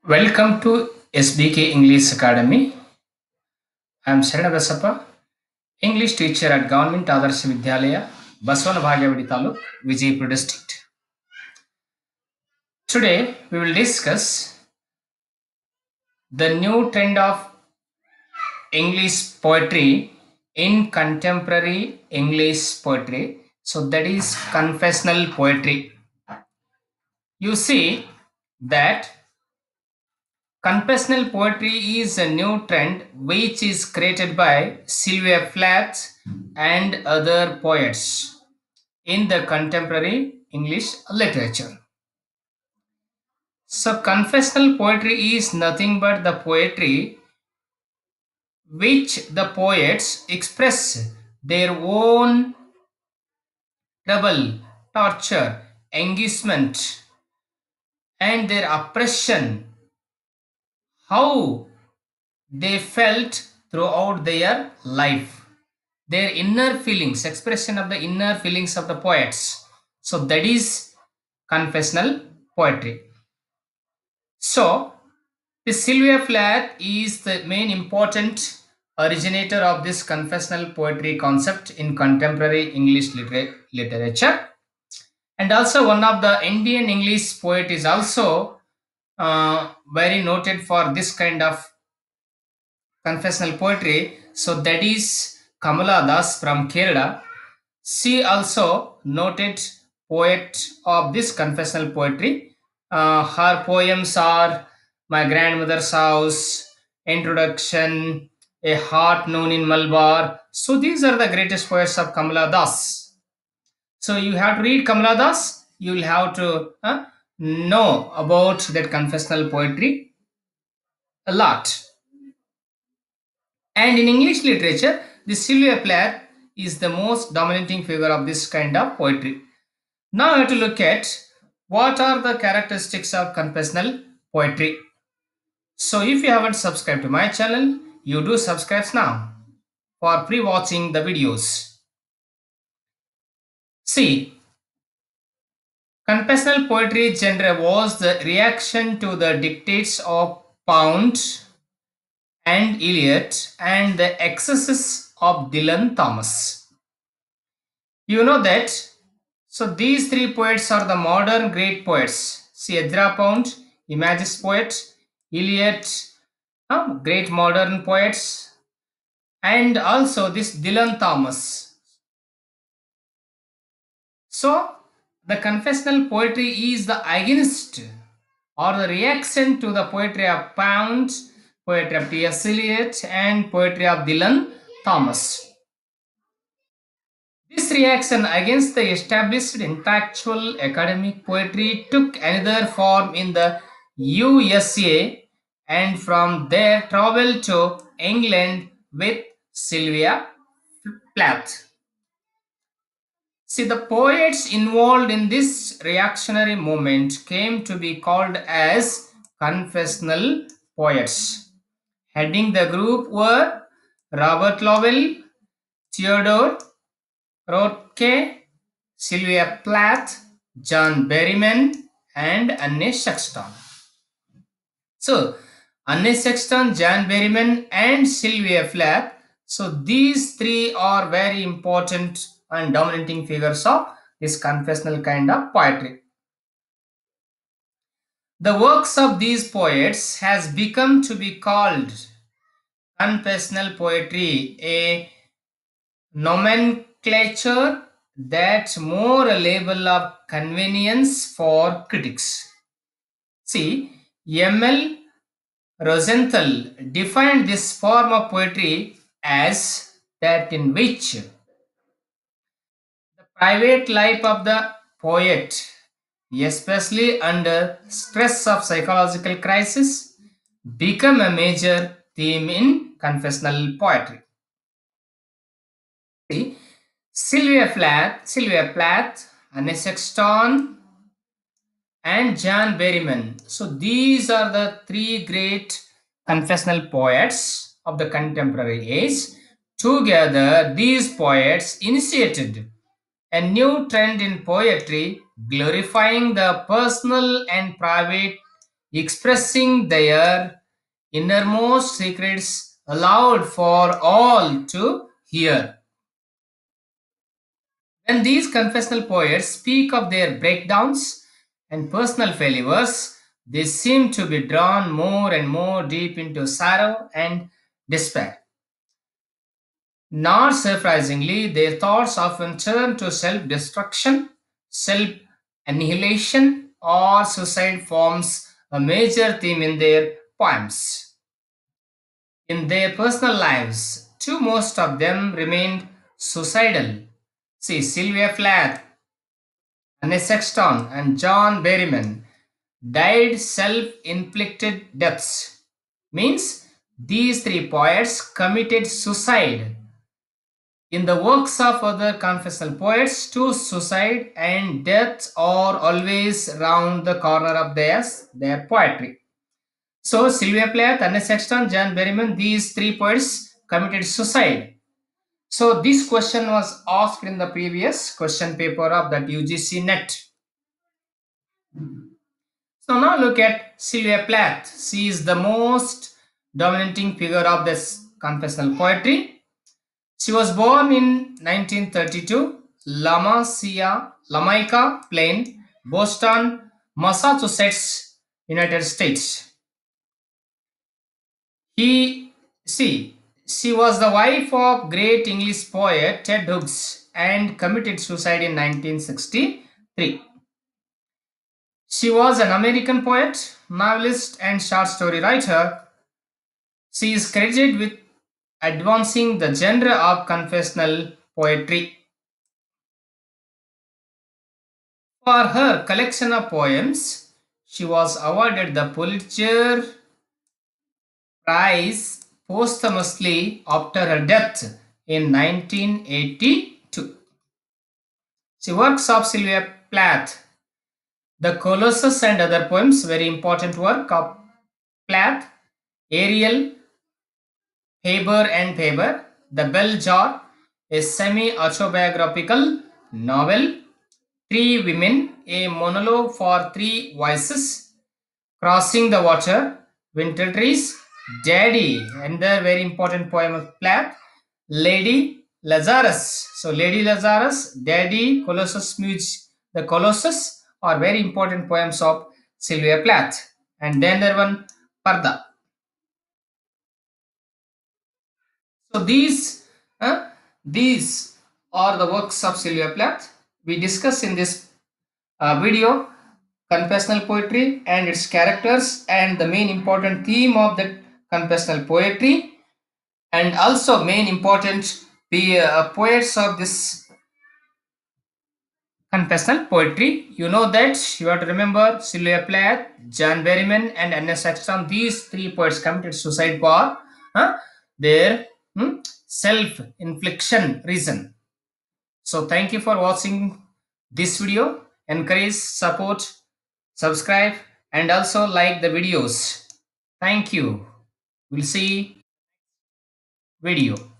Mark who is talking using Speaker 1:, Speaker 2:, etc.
Speaker 1: Welcome to SBK English Academy. I am Sarana Basappa, English teacher at Government Adarsh Vidyalaya, Baswana Bhagyavadi Taluk, Vijaypur district. Today we will discuss the new trend of English poetry in contemporary English poetry. So that is confessional poetry. You see that confessional poetry is a new trend which is created by Sylvia Plath and other poets in the contemporary English literature. So, confessional poetry is nothing but the poetry which the poets express their own trouble, torture, engagement, and their oppression, how they felt throughout their life, their inner feelings, expression of the inner feelings of the poets. So that is confessional poetry. So the Sylvia Plath is the main important originator of this confessional poetry concept in contemporary English literature, and also one of the Indian English poet is also very noted for this kind of confessional poetry. So that is Kamala Das from Kerala. She also noted poet of this confessional poetry. Her poems are My Grandmother's House, Introduction, A Heart Known in Malabar. So these are the greatest poets of Kamala Das. So you have to read Kamala Das. You will have to know about that confessional poetry a lot. And in English literature, the Sylvia Plath is the most dominating figure of this kind of poetry. Now I have to look at what are the characteristics of confessional poetry. So if you haven't subscribed to my channel, you do subscribe now for pre-watching the videos. See, confessional poetry genre was the reaction to the dictates of Pound and Eliot and the excesses of Dylan Thomas. You know that. So these three poets are the modern great poets. See Ezra Pound, Images poet, Eliot, great modern poets, and also this Dylan Thomas. So the confessional poetry is the against or the reaction to the poetry of Pound, poetry of T.S. Eliot, and poetry of Dylan Thomas. This reaction against the established intellectual academic poetry took another form in the USA and from there traveled to England with Sylvia Plath. See, the poets involved in this reactionary movement came to be called as confessional poets. Heading the group were Robert Lowell, Theodore Rothke, Sylvia Plath, John Berryman, and Anne Sexton. So, Anne Sexton, John Berryman, and Sylvia Plath. So, these three are very important and dominating figures of this confessional kind of poetry. The works of these poets has become to be called confessional poetry, a nomenclature that's more a label of convenience for critics. See, M.L. Rosenthal defined this form of poetry as that in which the private life of the poet, especially under stress of psychological crisis, become a major theme in confessional poetry. See, Sylvia Plath, Anne Sexton, and John Berryman. So these are the three great confessional poets of the contemporary age. Together, these poets initiated a new trend in poetry, glorifying the personal and private expressing their innermost secrets aloud for all to hear. When these confessional poets speak of their breakdowns and personal failures, they seem to be drawn more and more deep into sorrow and despair. Not surprisingly, their thoughts often turn to self destruction, self annihilation, or suicide forms a major theme in their poems. In their personal lives, too, most of them remained suicidal. See, Sylvia Plath, Anne Sexton, and John Berryman died self inflicted deaths. Means these three poets committed suicide. In the works of other confessional poets, too, suicide and death are always round the corner of their poetry. So, Sylvia Plath, Ernest Sexton, John Berryman, these three poets committed suicide. So, this question was asked in the previous question paper of that UGC net. So, now look at Sylvia Plath. She is the most dominating figure of this confessional poetry. She was born in 1932, Lamaika Plain, Boston, Massachusetts, United States. He, see, she was the wife of great English poet Ted Hughes and committed suicide in 1963. She was an American poet, novelist, and short story writer. She is credited with advancing the genre of confessional poetry. For her collection of poems, she was awarded the Pulitzer Prize posthumously after her death in 1982. She works of Sylvia Plath, The Colossus and Other Poems, very important work of Plath, Ariel, Faber and Faber, The Bell Jar, a semi-autobiographical novel, Three Women, a monologue for three voices, Crossing the Water, Winter Trees, Daddy, and the very important poem of Plath, Lady Lazarus. So, Lady Lazarus, Daddy, Colossus Muse, the Colossus are very important poems of Sylvia Plath. And then there one, Parda. So, these are the works of Sylvia Plath. We discuss in this video confessional poetry and its characters and the main important theme of the confessional poetry and also main important poets of this confessional poetry. You know that you have to remember Sylvia Plath, John Berryman, and Ernest Sexton. These three poets committed suicide for their self-infliction reason. So thank you for watching this video. Encourage, support, subscribe, and also like the videos. Thank you. We'll see video.